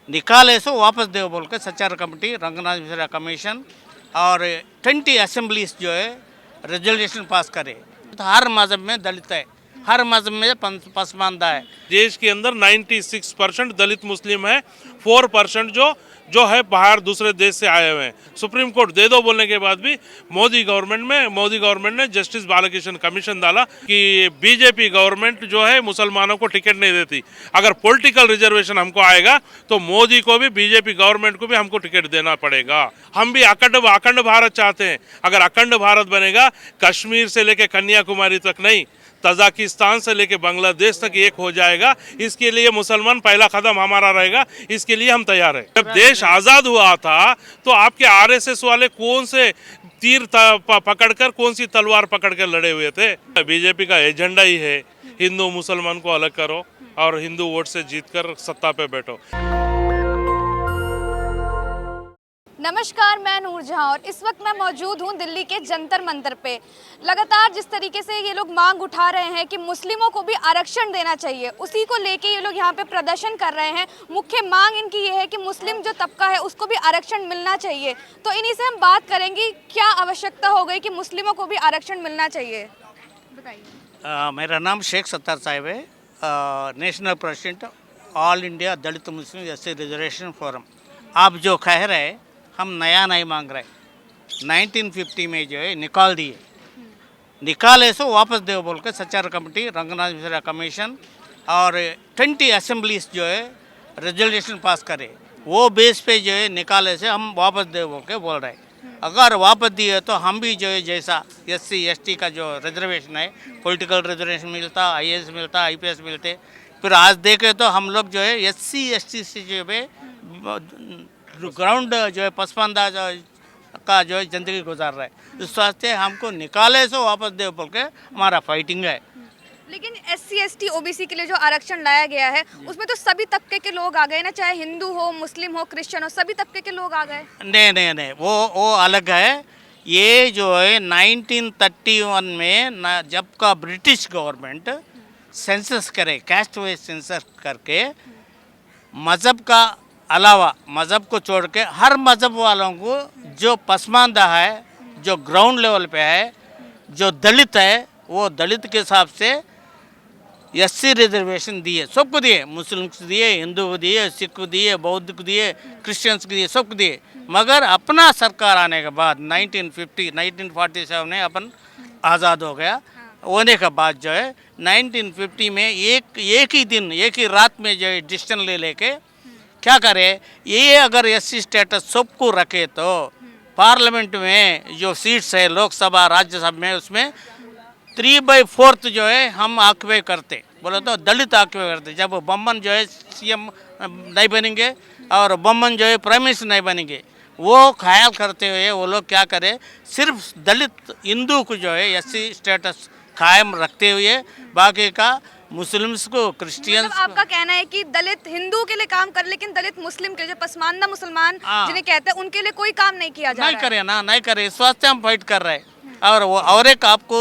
निकाले सो वापस दे बोल के सचार कमेटी रंगनाथ मिश्रा कमीशन और 20 असेंबलीज जो है रेजोल्यूशन पास करे। तो हर मजहब में दलित है, हर मजहब में पसमानदा है। देश के अंदर 96% दलित मुस्लिम है, 4% जो है बाहर दूसरे देश से आए हुए हैं। सुप्रीम कोर्ट दे दो बोलने के बाद भी मोदी गवर्नमेंट ने जस्टिस बालाकृष्ण कमीशन डाला कि बीजेपी गवर्नमेंट जो है मुसलमानों को टिकट नहीं देती। अगर पॉलिटिकल रिजर्वेशन हमको आएगा तो मोदी को भी बीजेपी गवर्नमेंट को भी हमको टिकट देना पड़ेगा। हम भी अखंड भारत चाहते हैं। अगर अखंड भारत बनेगा, कश्मीर से लेकर कन्याकुमारी तक नहीं, तजाकिस्तान से लेकर बांग्लादेश तक एक हो जाएगा। इसके लिए मुसलमान पहला कदम हमारा रहेगा, इसके लिए हम तैयार हैं। जब देश आज़ाद हुआ था तो आपके आरएसएस वाले कौन से तीर पकड़कर, कौन सी तलवार पकड़कर लड़े हुए थे? बीजेपी का एजेंडा ही है हिंदू मुसलमान को अलग करो और हिंदू वोट से जीतकर सत्ता पे बैठो। नमस्कार, मैं नूरजहां और इस वक्त मैं मौजूद हूं दिल्ली के जंतर मंतर पे। लगातार जिस तरीके से ये लोग मांग उठा रहे हैं कि मुस्लिमों को भी आरक्षण देना चाहिए, उसी को लेके ये लोग यहाँ पे प्रदर्शन कर रहे हैं। मुख्य मांग इनकी ये है कि मुस्लिम जो तबका है उसको भी आरक्षण मिलना चाहिए। तो इन्हीं से हम बात करेंगे, क्या आवश्यकता हो गई कि मुस्लिमों को भी आरक्षण मिलना चाहिए, बताइए। मेरा नाम शेख सत्तार साहिब है, नेशनल प्रेसिडेंट ऑल इंडिया दलित मुस्लिम एससी रिजर्वेशन फोरम। आप जो कह रहे हैं हम नया नहीं मांग रहे। 1950 में जो है निकाल दिए, निकाले सो वापस दे बोल के सचार कमेटी रंगनाथ मिश्रा कमीशन और 20 असेंबलीज जो है रेजोल्यूशन पास करे। वो बेस पे जो है निकाले से हम वापस दे बोल के बोल रहे हैं। अगर वापस दिए तो हम भी जो है जैसा SC ST का जो रिजर्वेशन है, पॉलिटिकल रिजर्वेशन मिलता, IAS मिलता, IPS मिलते। फिर आज देखे तो हम लोग जो है SC ST से जो है ग्राउंड जो है पसमानदा का जो है ज़िंदगी गुजार रहा है। इस वास्ते हमको निकाले सो वापस दे बोल के हमारा फाइटिंग है। लेकिन SC ST OBC के लिए जो आरक्षण लाया गया है उसमें तो सभी तबके के लोग आ गए ना, चाहे हिंदू हो, मुस्लिम हो, क्रिश्चियन हो, सभी तबके के लोग आ गए। नहीं, वो अलग है। ये जो है 1931 में जब का ब्रिटिश गवर्नमेंट सेंसस करे, कास्ट वाइज सेंसस करके मज़हब का अलावा, मज़हब को छोड़ के हर मज़हब वालों को जो पसमानदा है, जो ग्राउंड लेवल पे है, जो दलित है, वो दलित के हिसाब से SC रिजर्वेशन दिए, सबको दिए। मुस्लिम को दिए, हिंदू को दिए, सिख को दिए, बौद्ध को दिए, क्रिश्चियंस को दिए, सबको दिए। मगर अपना सरकार आने के बाद 1947 में अपन आज़ाद हो गया। होने के बाद जो है 1950 में एक ही दिन, एक ही रात में जो है डिसीजन लेके क्या करे, ये अगर SC स्टेटस सबको रखे तो पार्लियामेंट में जो सीट्स है लोकसभा राज्यसभा में, उसमें 3/4 जो है हम ऑक्यूपाई करते, बोले तो दलित ऑक्यूपाई करते। जब बम्बन जो है CM नहीं बनेंगे और बम्बन जो है प्राइम मिनिस्टर नहीं बनेंगे, वो ख्याल करते हुए वो लोग क्या करे, सिर्फ दलित हिंदू को जो है SC स्टेटस कायम रखते हुए बाकी का मुस्लिम्स को, क्रिश्चियंस मतलब आपका कहना है कि दलित हिंदू के लिए काम कर, लेकिन दलित मुस्लिम के, जो पसमानदा मुसलमान जिन्हें कहते हैं, उनके लिए कोई काम नहीं किया जा रहा है। नहीं करे। इस वास्ते हम फाइट कर रहे हैं। और एक आपको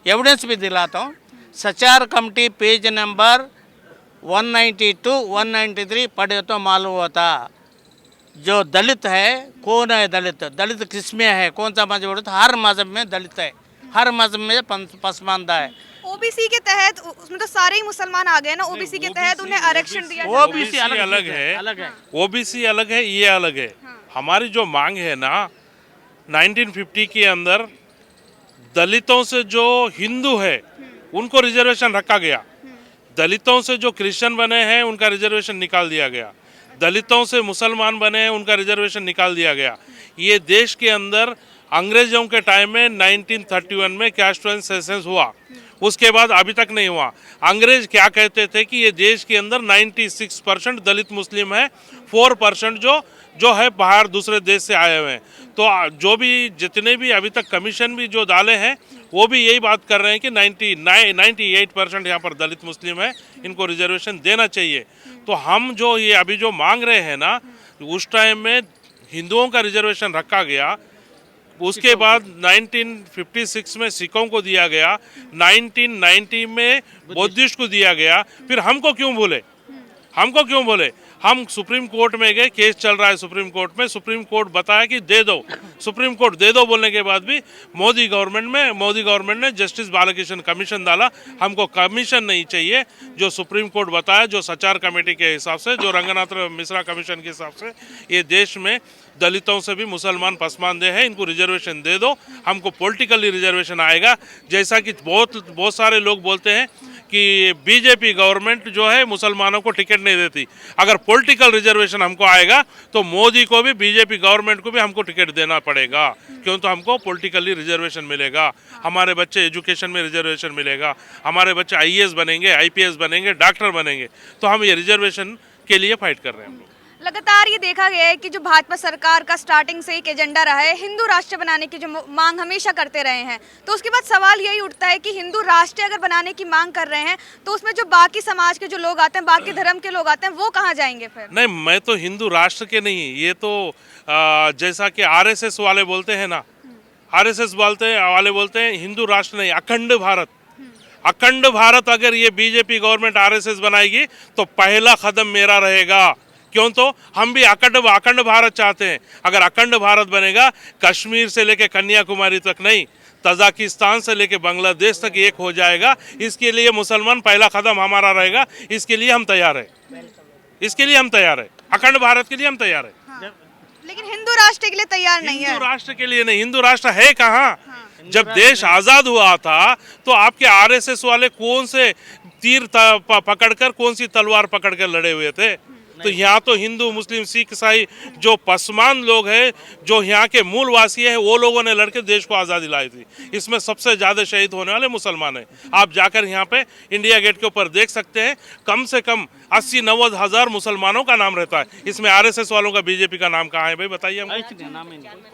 एविडेंस भी दिलाता हूँ। सचार कमेटी पेज नंबर 192 193 पढ़े तो मालूम होता जो दलित है कौन है। दलित किसमें है, कौन सा मजहब है? तो हर मजहब में दलित है, हर मजहब में पसमानदा है। OBC के तहत उसमें तो सारे ही मुसलमान आ गए ना। OBC के तहत उन्हें आरक्षण दिया। OBC अलग है, OBC अलग है, ये अलग है। हमारी जो मांग है ना, 1950 के अंदर दलितों से जो हिंदू है उनको रिजर्वेशन रखा गया, दलितों से जो क्रिश्चियन बने हैं उनका रिजर्वेशन निकाल दिया गया, दलितों से मुसलमान बने हैं उनका रिजर्वेशन निकाल दिया गया। ये देश के अंदर अंग्रेजों के टाइम में 1931 में कैस्ट वाइज सेंसस हुआ, उसके बाद अभी तक नहीं हुआ। अंग्रेज क्या कहते थे कि ये देश के अंदर 96% दलित मुस्लिम है, 4% जो है बाहर दूसरे देश से आए हुए हैं। तो जो भी जितने भी अभी तक कमीशन भी जो डाले हैं वो भी यही बात कर रहे हैं कि 98% यहाँ पर दलित मुस्लिम है, इनको रिजर्वेशन देना चाहिए। तो हम जो ये अभी जो मांग रहे हैं ना, उस टाइम में हिंदुओं का रिजर्वेशन रखा गया, उसके बाद 1956 में सिखों को दिया गया, 1990 में बौद्धिस्ट को दिया गया। फिर हमको क्यों बोले? हम सुप्रीम कोर्ट में गए, केस चल रहा है सुप्रीम कोर्ट में, सुप्रीम कोर्ट बताया कि दे दो, सुप्रीम कोर्ट दे दो बोलने के बाद भी मोदी गवर्नमेंट ने जस्टिस बालाकृष्ण कमीशन डाला। हमको कमीशन नहीं चाहिए, जो सुप्रीम कोर्ट बताया, जो सचार कमेटी के हिसाब से, जो रंगनाथ मिश्रा कमीशन के हिसाब से, ये देश में दलितों से भी मुसलमान पसमानदे हैं, इनको रिजर्वेशन दे दो, हमको पॉलिटिकली रिजर्वेशन आएगा। जैसा कि बहुत सारे लोग बोलते हैं कि बीजेपी गवर्नमेंट जो है मुसलमानों को टिकट नहीं देती, अगर पॉलिटिकल रिजर्वेशन हमको आएगा तो मोदी को भी, बीजेपी गवर्नमेंट को भी हमको टिकट देना पड़ेगा, क्यों तो हमको पॉलिटिकली रिजर्वेशन मिलेगा, हमारे बच्चे एजुकेशन में रिजर्वेशन मिलेगा, हमारे बच्चे आईएएस बनेंगे, आईपीएस बनेंगे, डॉक्टर बनेंगे, तो हम ये रिजर्वेशन के लिए फाइट कर रहे हैं हम लोग। लगातार ये देखा गया है कि जो भाजपा सरकार का स्टार्टिंग से एक एजेंडा रहा है, हिंदू राष्ट्र बनाने की जो मांग हमेशा करते रहे हैं, तो उसके बाद सवाल यही उठता है कि हिंदू राष्ट्र अगर बनाने की मांग कर रहे हैं तो उसमें जो बाकी समाज के जो लोग आते हैं, बाकी धर्म के लोग आते हैं, वो कहाँ जाएंगे फिर? नहीं, मैं तो हिंदू राष्ट्र के नहीं, ये तो जैसा कि आरएसएस वाले बोलते हैं ना, आरएसएस वाले बोलते हैं हिंदू राष्ट्र नहीं, अखंड भारत। अखंड भारत अगर ये बीजेपी गवर्नमेंट आरएसएस बनाएगी तो पहला कदम मेरा रहेगा, क्यों तो हम भी अखंड भारत चाहते हैं। अगर अखंड भारत बनेगा, कश्मीर से लेके कन्याकुमारी तक नहीं, तजाकिस्तान से लेके बांग्लादेश तक एक हो जाएगा। इसके लिए मुसलमान पहला कदम हमारा रहेगा, इसके लिए हम तैयार हैं, इसके लिए हम तैयार हैं, अखंड भारत के लिए हम तैयार हैं। हाँ। लेकिन हिंदू राष्ट्र के लिए तैयार नहीं है। हिंदू राष्ट्र के लिए नहीं, हिंदू राष्ट्र है कहाँ? जब देश आजाद हुआ था तो आपके आरएसएस वाले कौन से तीर पकड़कर, कौन सी तलवार पकड़कर लड़े हुए थे? तो यहाँ तो हिंदू, मुस्लिम, सिख, ईसाई जो पसमान लोग हैं, जो यहाँ के मूलवासी हैं, वो लोगों ने लड़के देश को आज़ादी लाई थी। इसमें सबसे ज़्यादा शहीद होने वाले मुसलमान हैं। आप जाकर यहाँ पे इंडिया गेट के ऊपर देख सकते हैं, कम से कम 80-90 हज़ार मुसलमानों का नाम रहता है। इसमें आरएसएस वालों का, बीजेपी का नाम कहाँ है भाई? बताइए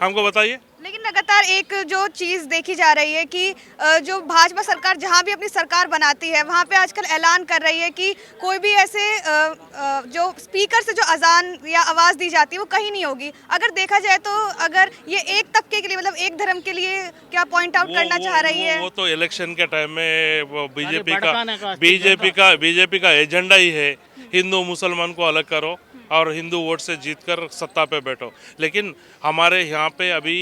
हमको बताइए। लेकिन लगातार एक जो चीज़ देखी जा रही है कि जो भाजपा सरकार जहां भी अपनी सरकार बनाती है, वहां पे आजकल ऐलान कर रही है कि कोई भी ऐसे जो स्पीकर से जो अजान या आवाज़ दी जाती है वो कहीं नहीं होगी। अगर देखा जाए तो अगर ये एक तबके के लिए, मतलब एक धर्म के लिए क्या पॉइंट आउट करना चाह रही है? वो तो इलेक्शन के टाइम में वो बीजेपी का एजेंडा ही है, हिंदू मुसलमान को अलग करो और हिंदू वोट से जीतकर सत्ता पे बैठो। लेकिन हमारे यहाँ पे अभी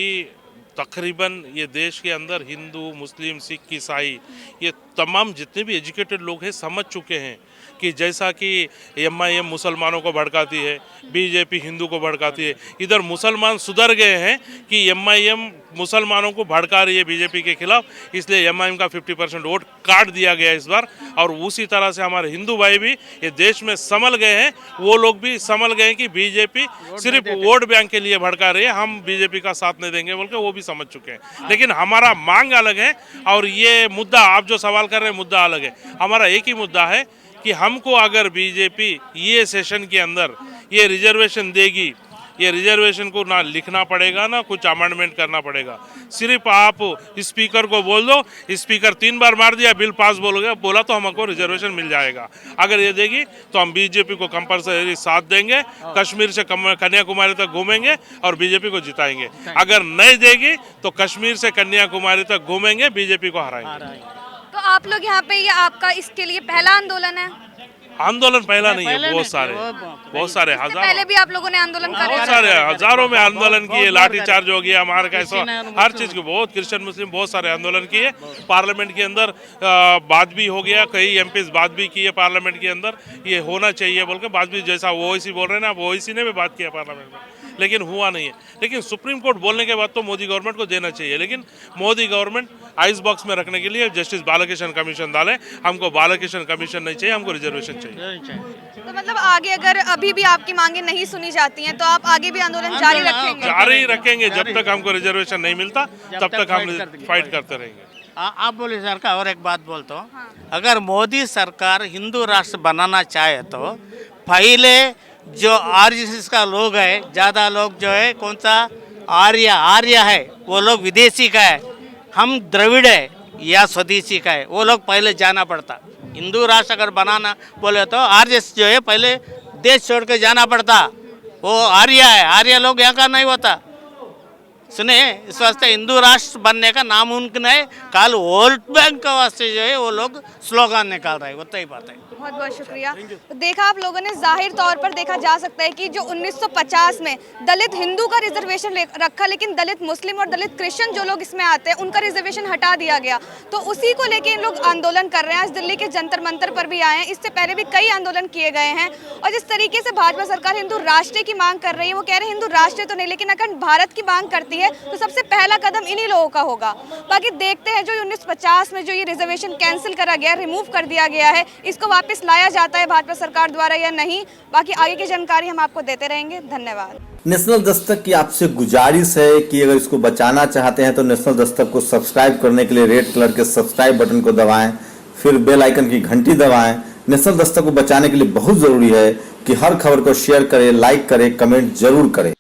तकरीबन ये देश के अंदर हिंदू, मुस्लिम, सिख, ईसाई, ये तमाम जितने भी एजुकेटेड लोग हैं समझ चुके हैं कि जैसा कि एमआईएम मुसलमानों को भड़काती है, बीजेपी हिंदू को भड़काती है, इधर मुसलमान सुधर गए हैं कि एमआईएम मुसलमानों को भड़का रही है बीजेपी के खिलाफ, इसलिए एमआईएम का 50% वोट काट दिया गया इस बार। और उसी तरह से हमारे हिंदू भाई भी ये देश में संभल गए हैं, वो लोग भी संभल गए हैं कि बीजेपी सिर्फ वोट बैंक के लिए भड़का रही है, हम बीजेपी का साथ नहीं देंगे बोल के वो भी समझ चुके हैं। लेकिन हमारा मांग अलग है और ये मुद्दा, आप जो सवाल कर रहे हैं, मुद्दा अलग है। हमारा एक ही मुद्दा है कि हमको अगर बीजेपी ये सेशन के अंदर ये रिजर्वेशन देगी, ये रिजर्वेशन को ना लिखना पड़ेगा ना कुछ अमेंडमेंट करना पड़ेगा, सिर्फ आप स्पीकर को बोल दो, स्पीकर 3 बार मार दिया, बिल पास बोला तो हमको रिजर्वेशन मिल जाएगा। अगर ये देगी तो हम बीजेपी को कंपलसरी साथ देंगे, कश्मीर से कन्याकुमारी तक घूमेंगे और बीजेपी को जिताएंगे। अगर नहीं देगी तो कश्मीर से कन्याकुमारी तक घूमेंगे, बीजेपी को हराएंगे। तो आप लोग यहाँ पे, ये आपका इसके लिए पहला आंदोलन है? आंदोलन पहला नहीं है, बहुत सारे हजार, पहले भी आप लोगों ने आंदोलन करे? बहुत सारे हजारों में आंदोलन किए, लाठीचार्ज हो गया हमारे कैसा, हर चीज के बहुत क्रिश्चियन मुस्लिम बहुत सारे आंदोलन किए। पार्लियामेंट के अंदर बात भी हो गया, कई एमपीज बात भी किए पार्लियामेंट के अंदर, ये होना चाहिए बोल के बात भी, जैसा ओवैसी बोल रहे हैं ना, ओवैसी ने भी बात किया पार्लियामेंट में, लेकिन हुआ नहीं है। लेकिन सुप्रीम कोर्ट बोलने के बाद तो मोदी गवर्नमेंट को देना चाहिए, लेकिन मोदी गवर्नमेंट आइस बॉक्स में रखने के लिए जस्टिस बालाकृष्ण कमीशन डाले। हमको बालाकृष्ण कमीशन नहीं चाहिए, हमको रिजर्वेशन चाहिए। तो मतलब आगे अगर अभी भी आपकी मांगे नहीं सुनी जाती हैं तो आप आगे भी आंदोलन जारी रखेंगे? जारी रखेंगे, जब तक हमको रिजर्वेशन नहीं मिलता तब तक हम फाइट करते रहेंगे। आप बोले सरकार, और एक बात बोलता हूँ, अगर मोदी सरकार हिंदू राष्ट्र बनाना चाहे तो पहले जो आरएसएस का लोग है, ज़्यादा लोग जो है कौन सा आर्य है, वो लोग विदेशी का है, हम द्रविड़ है या स्वदेशी का है, वो लोग पहले जाना पड़ता। हिंदू राष्ट्र अगर बनाना बोले तो आरएसएस जो है पहले देश छोड़ के जाना पड़ता, वो आर्य है, आर्य लोग यहाँ का नहीं होता। सुने इस वास्ते हिंदू राष्ट्र बनने का नामुमकिन है। कल वोट बैंक का वास्ते जो है वो लोग स्लोगन निकाल रहे हैं, वो ही बात है। बहुत बहुत शुक्रिया। तो देखा आप लोगों ने, जाहिर तौर पर देखा जा सकता है कि जो 1950 में दलित हिंदू का रिजर्वेशन रखा, लेकिन दलित मुस्लिम और दलित क्रिश्चियन जो लोग इसमें आते हैं उनका रिजर्वेशन हटा दिया गया। तो उसी को लेके इन लोग आंदोलन कर रहे हैं। आज दिल्ली के जंतर मंतर पर भी आए हैं, इससे पहले भी कई आंदोलन किए गए हैं। और जिस तरीके से भाजपा सरकार हिंदू राष्ट्र की मांग कर रही है, वो कह रहे हैं हिंदू राष्ट्र तो नहीं, लेकिन अगर भारत की मांग करती है तो सबसे पहला कदम इन्हीं लोगों का होगा। बाकी देखते हैं जो 1950 में जो ये रिजर्वेशन कैंसिल करा गया, रिमूव कर दिया गया है, इसको वापस लाया जाता है भाजपा सरकार द्वारा या नहीं। बाकी आगे की जानकारी हम आपको देते रहेंगे। धन्यवाद। नेशनल दस्तक की आपसे गुजारिश है कि अगर इसको बचाना चाहते हैं तो नेशनल दस्तक को सब्सक्राइब करने के लिए रेड कलर के सब्सक्राइब बटन को दबाएं, फिर बेल आइकन की घंटी दबाएं। नेशनल दस्तक को बचाने के लिए बहुत जरूरी है कि हर खबर को शेयर करें, लाइक करें, कमेंट जरूर करें।